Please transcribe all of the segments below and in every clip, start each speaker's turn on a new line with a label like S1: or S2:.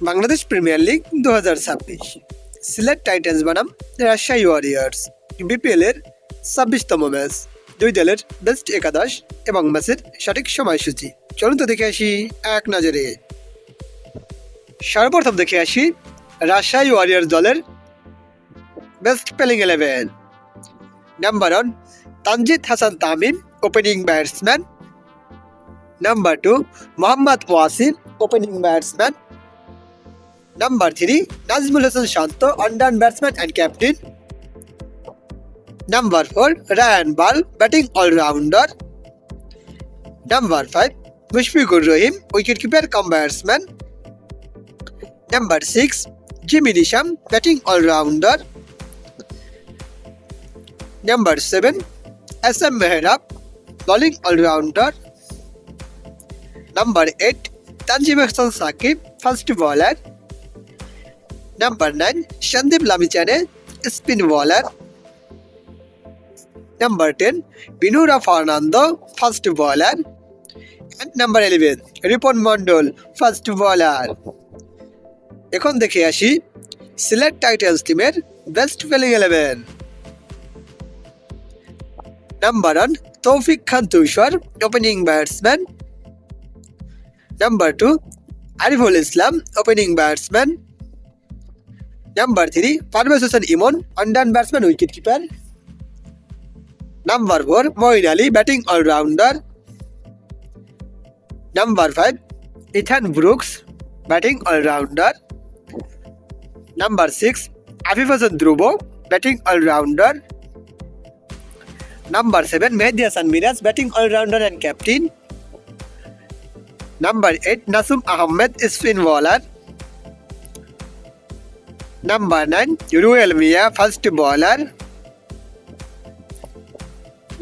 S1: Bangladesh premier league 2026 Sylhet Titans বনাম Rajshahi Warriors BPL এর 26তম match. দুই দলের বেস্ট 11 এবং ম্যাচের সঠিক সময়সূচি চলুন তো দেখে আসি এক নজরে। সর্বপ্রথম দেখে আসি রাজশাহী ওয়ারিয়র্স দলের best playing 11। Number 1 Tanzid Hasan Tamim, opening batsman. Number 2 Mohammad Wasim, opening batsman. Number 3 Nazmul Hasan Shanto, on-down batsman and captain. Number 4 Ryan Ball, batting all-rounder. Number 5 Mushfiqur Rahim, wicketkeeper cum batsman. Number 6 Jimmy Nisham, batting all-rounder. Number 7 SM Mehrab, bowling all-rounder. Number 8 Tanjim Hassan Saqib, first bowler. Number 9 Shandip Lamichane, spin bowler. Number 10 Binura Fernando, first bowler. And number 11 Ripon Mondol, first bowler. এখন দেখে আসি Sylhet Titans টিমের best playing 11। Number 1 তৌফিক খান তুষার, opening batsman. Number 2 Ariful Islam, opening batsman. Number 3 Parvez Hossain Imon, on-down batsman, wicketkeeper. Number 4 Moin Ali, batting all-rounder. Number 5 Ethan Brooks, batting all-rounder. Number 6 Afif Hassan Dhruvo, batting all-rounder. Number 7 Mehdi Hasan Miraz, batting all-rounder and captain. Number 8 Nasum Ahmed, spin bowler. Number 9 Ruel Mia, first bowler.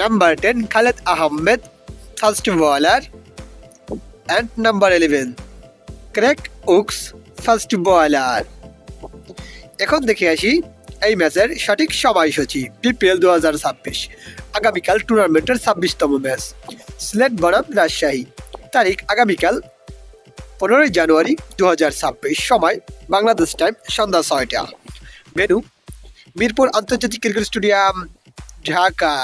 S1: Number 10 Khaled Ahmed, first bowler. And number 11 Craig Oaks, first bowler. এখন দেখে আসি এই ম্যাচের সঠিক সময়সূচি। BPL 2026 আগামীকাল টুর্নামেন্টের 26তম match Sylhet বনাম রাজশাহী। তারিখ আগামীকাল 15 জানুয়ারি 2026, সময় বাংলাদেশ টাইম সন্ধ্যা 6টা। ভেন্যু মিরপুর আন্তর্জাতিক ক্রিকেট স্টেডিয়াম, ঢাকা।